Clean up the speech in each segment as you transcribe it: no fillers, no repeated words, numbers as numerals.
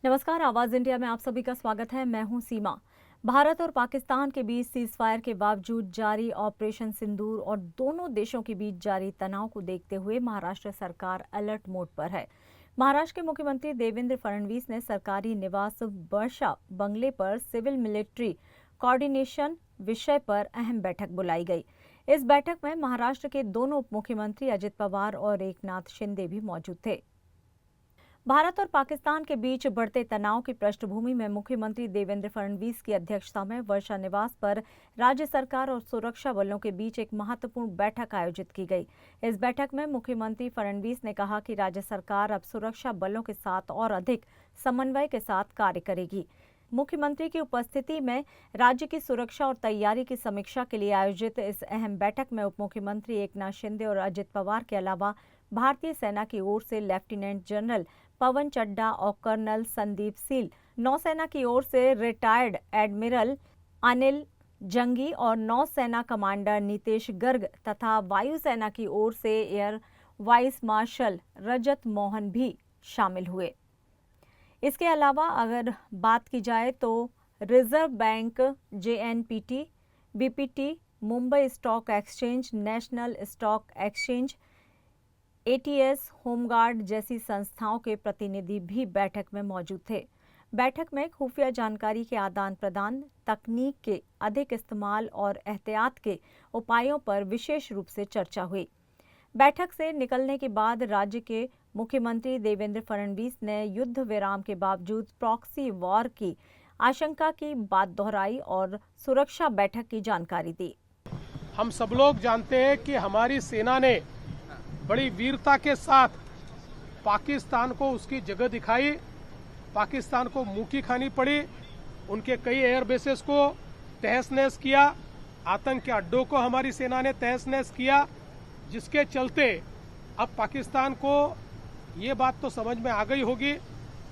नमस्कार, आवाज इंडिया में आप सभी का स्वागत है। मैं हूं सीमा। भारत और पाकिस्तान के बीच सीजफायर के बावजूद जारी ऑपरेशन सिंदूर और दोनों देशों के बीच जारी तनाव को देखते हुए महाराष्ट्र सरकार अलर्ट मोड पर है। महाराष्ट्र के मुख्यमंत्री देवेंद्र फडणवीस ने सरकारी निवास वर्षा बंगले पर सिविल मिलिट्री कोऑर्डिनेशन विषय पर अहम बैठक बुलाई गई। इस बैठक में महाराष्ट्र के दोनों उप मुख्यमंत्री अजित पवार और एकनाथ शिंदे भी मौजूद थे। भारत और पाकिस्तान के बीच बढ़ते तनाव की पृष्ठभूमि में मुख्यमंत्री देवेंद्र फडणवीस की अध्यक्षता में वर्षा निवास पर राज्य सरकार और सुरक्षा बलों के बीच एक महत्वपूर्ण बैठक आयोजित की गई। इस बैठक में मुख्यमंत्री फडणवीस ने कहा कि राज्य सरकार अब सुरक्षा बलों के साथ और अधिक समन्वय के साथ कार्य करेगी। मुख्यमंत्री की उपस्थिति में राज्य की सुरक्षा और तैयारी की समीक्षा के लिए आयोजित इस अहम बैठक में उप मुख्यमंत्री एकनाथ शिंदे और अजित पवार के अलावा भारतीय सेना की ओर से लेफ्टिनेंट जनरल पवन चड्ढा और कर्नल संदीप सील, नौसेना की ओर से रिटायर्ड एडमिरल अनिल जंगी और नौसेना कमांडर नीतेश गर्ग तथा वायुसेना की ओर से एयर वाइस मार्शल रजत मोहन भी शामिल हुए। इसके अलावा अगर बात की जाए तो reserve bank, JNPT, BPT, Mumbai stock exchange, national stock exchange, ATS, home guard जैसी संस्थाओं के प्रतिनिधि भी बैठक में मौजूद थे। बैठक में खुफिया जानकारी के आदान प्रदान, तकनीक के अधिक इस्तेमाल और एहतियात के उपायों पर विशेष रूप से चर्चा हुई। बैठक से निकलने के बाद राज्य के मुख्यमंत्री देवेंद्र फडणवीस ने युद्ध विराम के बावजूद प्रॉक्सी वॉर की आशंका की बात दोहराई और सुरक्षा बैठक की जानकारी दी। हम सब लोग जानते हैं कि हमारी सेना ने बड़ी वीरता के साथ पाकिस्तान को उसकी जगह दिखाई। पाकिस्तान को मुंह की खानी पड़ी। उनके कई एयर बेसेस को तहस नहस किया। आतंक के अड्डों को हमारी सेना ने तहस नहस किया, जिसके चलते अब पाकिस्तान को ये बात तो समझ में आ गई होगी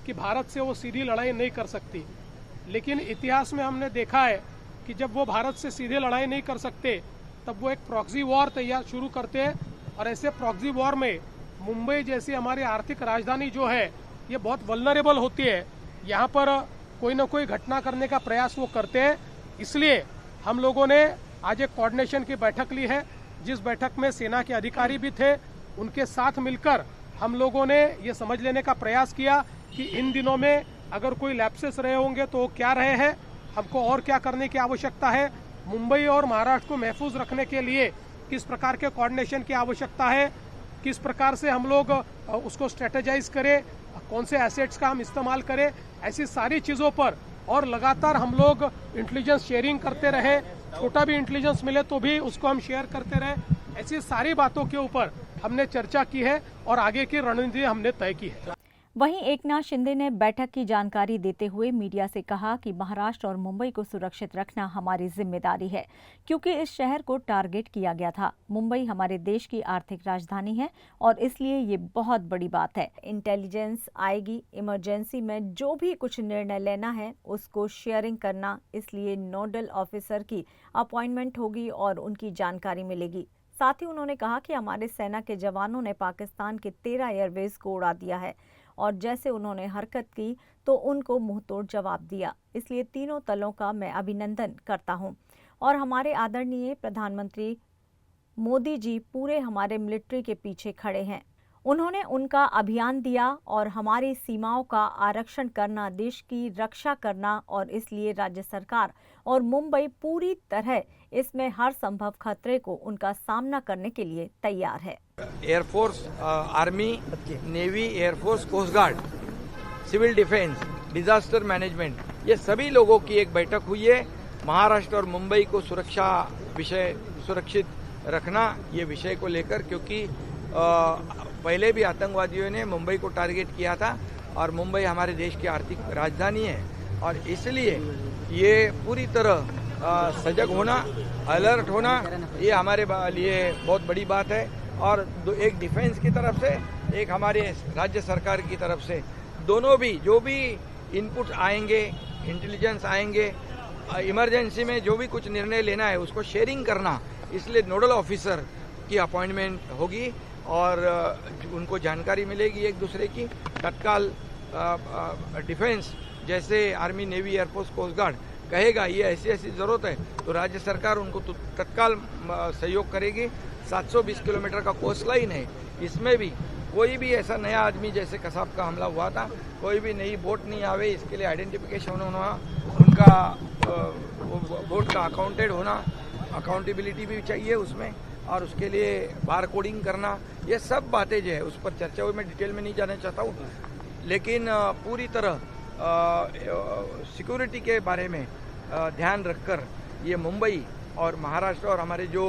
कि भारत से वो सीधी लड़ाई नहीं कर सकती। लेकिन इतिहास में हमने देखा है कि जब वो भारत से सीधे लड़ाई नहीं कर सकते तब वो एक प्रॉक्सी वॉर तैयार शुरू करते हैं। और ऐसे प्रॉक्सी वॉर में मुंबई जैसी हमारी आर्थिक राजधानी जो है ये बहुत वल्नरेबल होती है। यहाँ पर कोई ना कोई घटना करने का प्रयास वो करते हैं। इसलिए हम लोगों ने आज एक कोऑर्डिनेशन की बैठक ली है, जिस बैठक में सेना के अधिकारी भी थे। उनके साथ मिलकर हम लोगों ने ये समझ लेने का प्रयास किया कि इन दिनों में अगर कोई लैप्सेस रहे होंगे तो वो क्या रहे हैं, हमको और क्या करने की आवश्यकता है, मुंबई और महाराष्ट्र को महफूज रखने के लिए किस प्रकार के कोऑर्डिनेशन की आवश्यकता है, किस प्रकार से हम लोग उसको स्ट्रेटेजाइज करें, कौन से एसेट्स का हम इस्तेमाल करें, ऐसी सारी चीज़ों पर और लगातार हम लोग इंटेलिजेंस शेयरिंग करते रहे। छोटा भी इंटेलिजेंस मिले तो भी उसको हम शेयर करते रहे। ऐसी सारी बातों के ऊपर हमने चर्चा की है और आगे की रणनीति हमने तय की है। वहीं एकनाथ शिंदे ने बैठक की जानकारी देते हुए मीडिया से कहा कि महाराष्ट्र और मुंबई को सुरक्षित रखना हमारी जिम्मेदारी है, क्योंकि इस शहर को टारगेट किया गया था। मुंबई हमारे देश की आर्थिक राजधानी है और इसलिए ये बहुत बड़ी बात है। इंटेलिजेंस आएगी, इमरजेंसी में जो भी कुछ निर्णय लेना है उसको शेयरिंग करना, इसलिए नोडल ऑफिसर की अपॉइंटमेंट होगी और उनकी जानकारी मिलेगी। साथ ही उन्होंने कहा कि हमारे सेना के जवानों ने पाकिस्तान के 13 एयरबेस को उड़ा दिया है और जैसे उन्होंने हरकत की तो उनको मुंहतोड़ जवाब दिया। इसलिए तीनों दलों का मैं अभिनंदन करता हूं और हमारे आदरणीय प्रधानमंत्री मोदी जी पूरे हमारे मिलिट्री के पीछे खड़े हैं। उन्होंने उनका अभियान दिया और हमारी सीमाओं का आरक्षण करना, देश की रक्षा करना, और इसलिए राज्य सरकार और मुंबई पूरी तरह इसमें हर संभव खतरे को उनका सामना करने के लिए तैयार है। Air force, army, navy, air force, coast guard, civil defence, disaster management, ये सभी लोगों की एक बैठक हुई है। महाराष्ट्र और मुंबई को सुरक्षित रखना ये विषय को लेकर, क्योंकि पहले भी आतंकवादियों ने मुंबई को टारगेट किया था और मुंबई हमारे देश की आर्थिक राजधानी है और इसलिए ये पूरी तरह सजग होना, अलर्ट होना, ये हमारे लिए बहुत बड़ी बात है। और एक डिफेंस की तरफ से, एक हमारे राज्य सरकार की तरफ से, दोनों भी जो भी इनपुट आएंगे, इंटेलिजेंस आएंगे, इमरजेंसी में जो भी कुछ निर्णय लेना है उसको शेयरिंग करना, इसलिए नोडल ऑफिसर की अपॉइंटमेंट होगी और उनको जानकारी मिलेगी एक दूसरे की। तत्काल डिफेंस जैसे army, navy, air force, coast guard कहेगा ये ऐसी ऐसी जरूरत है तो राज्य सरकार उनको तत्काल सहयोग करेगी। 720 किलोमीटर का कोस्ट लाइन है, इसमें भी कोई भी ऐसा नया आदमी जैसे कसाब का हमला हुआ था, कोई भी नई बोट नहीं आवे, इसके लिए आइडेंटिफिकेशन होना, उनका बोट का अकाउंटेड होना, अकाउंटेबिलिटी भी चाहिए उसमें, और उसके लिए बार कोडिंग करना, ये सब बातें जो है उस पर चर्चा हुई। मैं डिटेल में नहीं जाना चाहता हूँ, लेकिन पूरी तरह सिक्योरिटी के बारे में ध्यान रखकर ये मुंबई और महाराष्ट्र और हमारे जो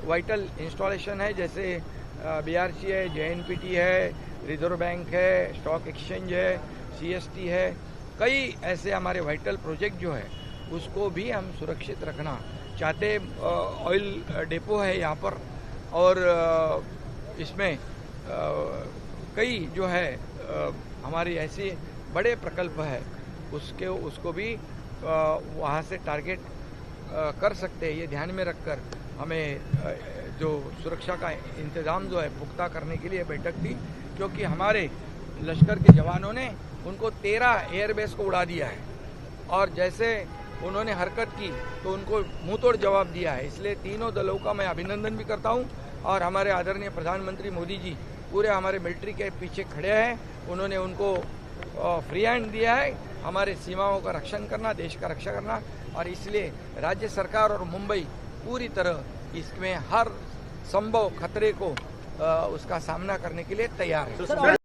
वाइटल इंस्टॉलेशन है जैसे BRC है, JNPT है, रिजर्व बैंक है, स्टॉक एक्सचेंज है, CST है, कई ऐसे हमारे वाइटल प्रोजेक्ट जो है उसको भी हम सुरक्षित रखना चाहते। ऑयल डेपो है यहाँ पर, और इसमें कई जो है हमारी ऐसी बड़े प्रकल्प है उसको भी वहाँ से टारगेट कर सकते हैं। ये ध्यान में रखकर हमें जो सुरक्षा का इंतजाम जो है पुख्ता करने के लिए बैठक थी, क्योंकि हमारे लश्कर के जवानों ने उनको 13 एयरबेस को उड़ा दिया है, और जैसे उन्होंने हरकत की तो उनको मुंह तोड़ जवाब दिया है। इसलिए तीनों दलों का मैं अभिनंदन भी करता हूं, और हमारे आदरणीय प्रधानमंत्री मोदी जी पूरे हमारे मिलिट्री के पीछे खड़े हैं। उन्होंने उनको फ्री हैंड दिया है हमारे सीमाओं का रक्षण करना, देश का रक्षा करना, और इसलिए राज्य सरकार और मुंबई पूरी तरह इसमें हर संभव खतरे को उसका सामना करने के लिए तैयार है।